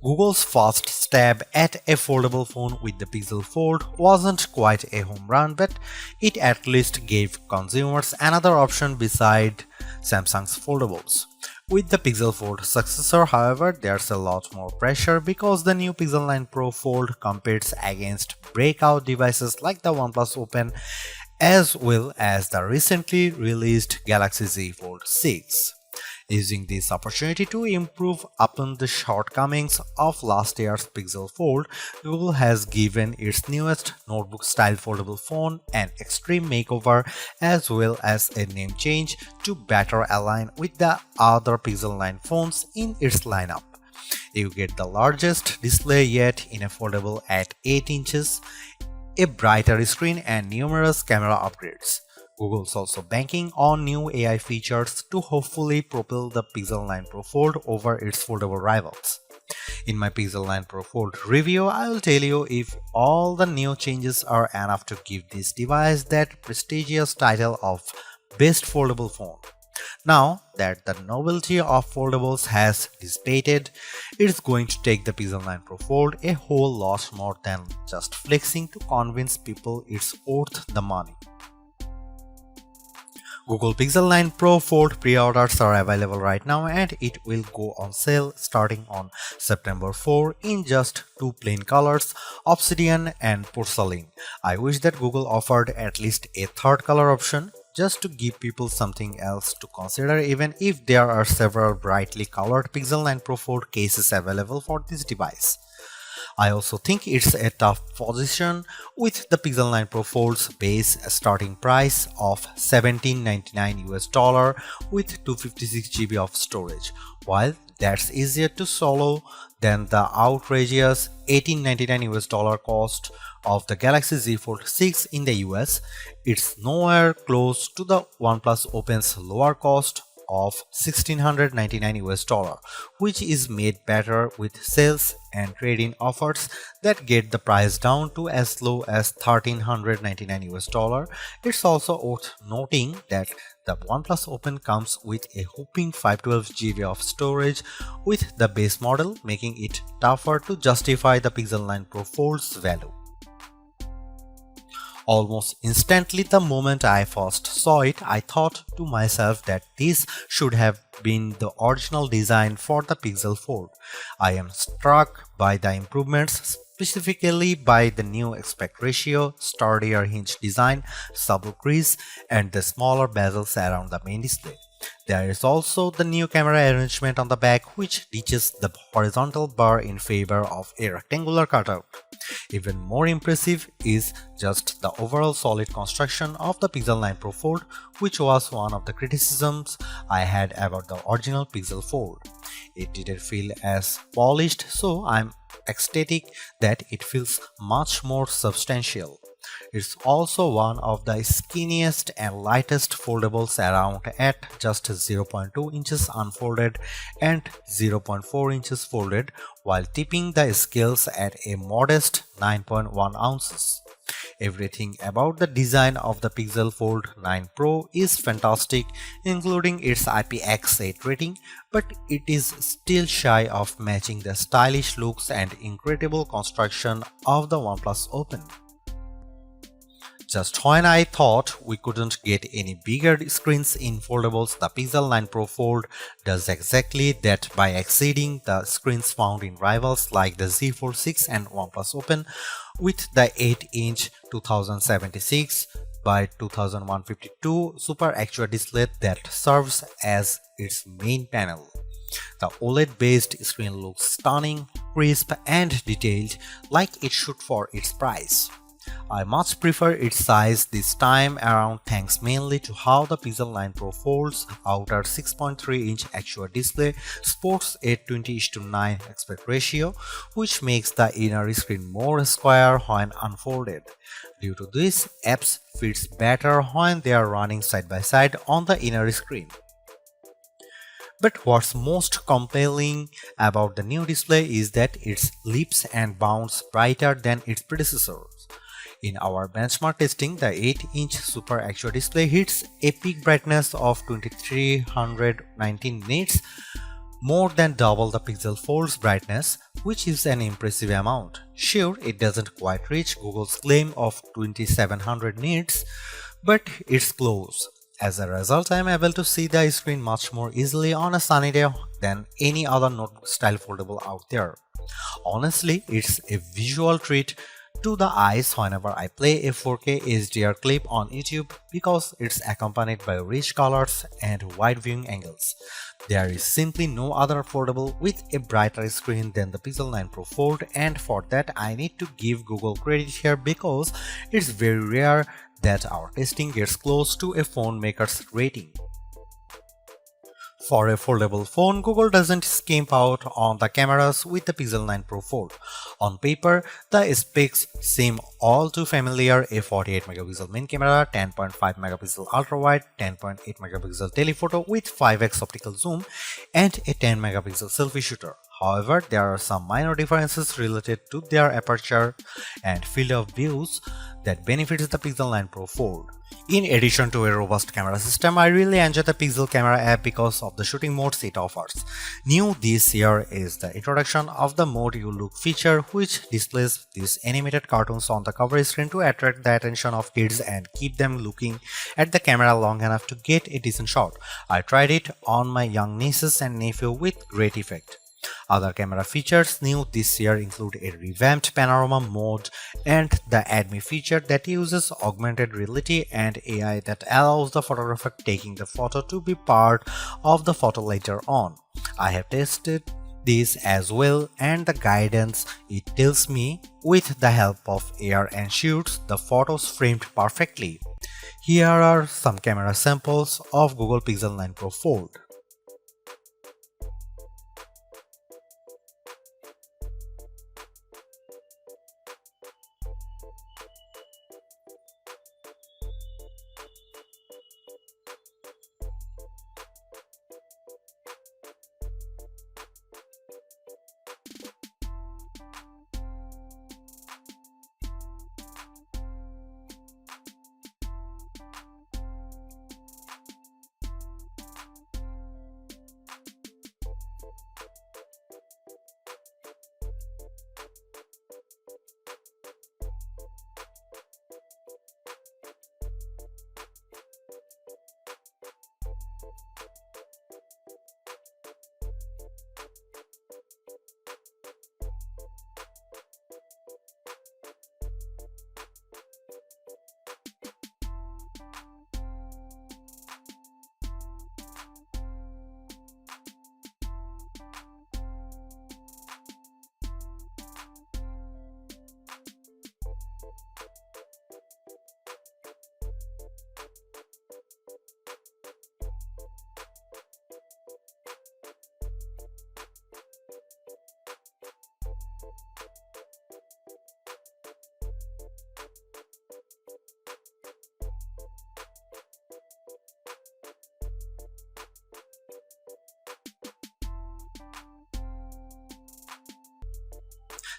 Google's first stab at a foldable phone with the Pixel Fold wasn't quite a home run, but it at least gave consumers another option beside Samsung's foldables. With the Pixel Fold successor, however, there's a lot more pressure because the new Pixel 9 Pro Fold competes against breakout devices like the OnePlus Open as well as the recently released Galaxy Z Fold 6. Using this opportunity to improve upon the shortcomings of last year's Pixel Fold, Google has given its newest notebook-style foldable phone an extreme makeover as well as a name change to better align with the other Pixel 9 phones in its lineup. You get the largest display yet in a foldable at 8 inches, a brighter screen and numerous camera upgrades. Google's also banking on new AI features to hopefully propel the Pixel 9 Pro Fold over its foldable rivals. In my Pixel 9 Pro Fold review, I will tell you if all the new changes are enough to give this device that prestigious title of Best Foldable Phone. Now that the novelty of foldables has dissipated, it's going to take the Pixel 9 Pro Fold a whole lot more than just flexing to convince people it's worth the money. Google Pixel 9 Pro Fold pre-orders are available right now and it will go on sale starting on September 4 in just two plain colors, Obsidian and Porcelain. I wish that Google offered at least a third color option just to give people something else to consider, even if there are several brightly colored Pixel 9 Pro Fold cases available for this device. I also think it's a tough position with the Pixel 9 Pro Fold's base starting price of $1799 with 256GB of storage. While that's easier to swallow than the outrageous $1899 cost of the Galaxy Z Fold 6 in the US, it's nowhere close to the OnePlus Open's lower cost of $1,699, which is made better with sales and trade-in offers that get the price down to as low as $1,399. It's also worth noting that the OnePlus Open comes with a whopping 512GB of storage with the base model, making it tougher to justify the Pixel 9 Pro Fold's value. Almost instantly the moment I first saw it, I thought to myself that this should have been the original design for the Pixel Fold. I am struck by the improvements, specifically by the new aspect ratio, sturdier hinge design, subtle crease, and the smaller bezels around the main display. There is also the new camera arrangement on the back, which ditches the horizontal bar in favor of a rectangular cutout. Even more impressive is just the overall solid construction of the Pixel 9 Pro Fold, which was one of the criticisms I had about the original Pixel Fold. It didn't feel as polished, so I'm ecstatic that it feels much more substantial. It's also one of the skinniest and lightest foldables around at just 0.2 inches unfolded and 0.4 inches folded, while tipping the scales at a modest 9.1 ounces. Everything about the design of the Pixel Fold 9 Pro is fantastic, including its IPX8 rating, but it is still shy of matching the stylish looks and incredible construction of the OnePlus Open. Just when I thought we couldn't get any bigger screens in foldables, the Pixel 9 Pro Fold does exactly that by exceeding the screens found in rivals like the Z Fold 6 and OnePlus Open with the 8-inch 2076 by 2152 Super AQUA display that serves as its main panel. The OLED-based screen looks stunning, crisp, and detailed, like it should for its price. I much prefer its size this time around thanks mainly to how the Pixel 9 Pro Fold's outer 6.3-inch AQUA display sports a 20:9 aspect ratio, which makes the inner screen more square when unfolded. Due to this, apps fits better when they are running side by side on the inner screen. But what's most compelling about the new display is that it leaps and bounds brighter than its predecessors. In our benchmark testing, the 8-inch Super AQUA display hits a peak brightness of 2319 nits, more than double the Pixel Fold's brightness, which is an impressive amount. Sure, it doesn't quite reach Google's claim of 2700 nits, but it's close. As a result, I am able to see the screen much more easily on a sunny day than any other notebook style foldable out there. Honestly, it's a visual treat to the eyes whenever I play a 4K HDR clip on YouTube because it's accompanied by rich colors and wide viewing angles. There is simply no other foldable with a brighter screen than the Pixel 9 Pro Fold, and for that I need to give Google credit here because it's very rare that our testing gets close to a phone maker's rating. For a foldable phone, Google doesn't skimp out on the cameras with the Pixel 9 Pro Fold. On paper, the specs seem all too familiar: a 48 megapixel main camera, 10.5 megapixel ultra-wide, 10.8 megapixel telephoto with 5x optical zoom, and a 10 megapixel selfie shooter. However, there are some minor differences related to their aperture and field of views that benefits the Pixel 9 Pro Fold. In addition to a robust camera system, I really enjoy the Pixel Camera app because of the shooting modes it offers. New this year is the introduction of the Mode You Look feature, which displays these animated cartoons on the cover screen to attract the attention of kids and keep them looking at the camera long enough to get a decent shot. I tried it on my young nieces and nephew with great effect. Other camera features new this year include a revamped panorama mode and the Add Me feature that uses augmented reality and AI that allows the photographer taking the photo to be part of the photo later on. I have tested this as well, and the guidance it tells me with the help of AR ensures the photos framed perfectly. Here are some camera samples of Google Pixel 9 Pro Fold.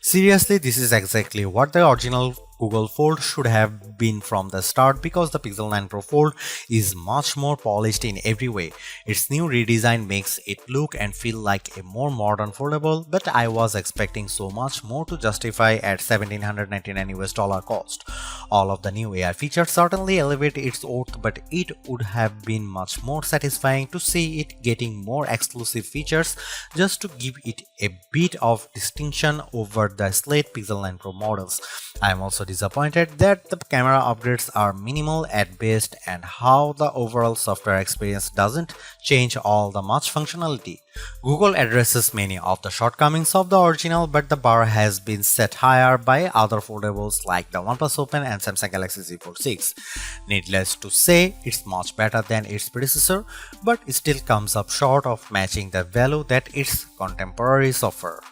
Seriously, this is exactly what the original Google Fold should have been from the start, because the Pixel 9 Pro Fold is much more polished in every way. Its new redesign makes it look and feel like a more modern foldable, but I was expecting so much more to justify at $1,799 cost. All of the new AI features certainly elevate its worth, but it would have been much more satisfying to see it getting more exclusive features just to give it a bit of distinction over the slate Pixel 9 Pro models. I am also disappointed that the camera upgrades are minimal at best and how the overall software experience doesn't change all the much functionality. Google addresses many of the shortcomings of the original, but the bar has been set higher by other foldables like the OnePlus Open and Samsung Galaxy Z Fold 6. Needless to say, it's much better than its predecessor, but it still comes up short of matching the value that its contemporaries offer.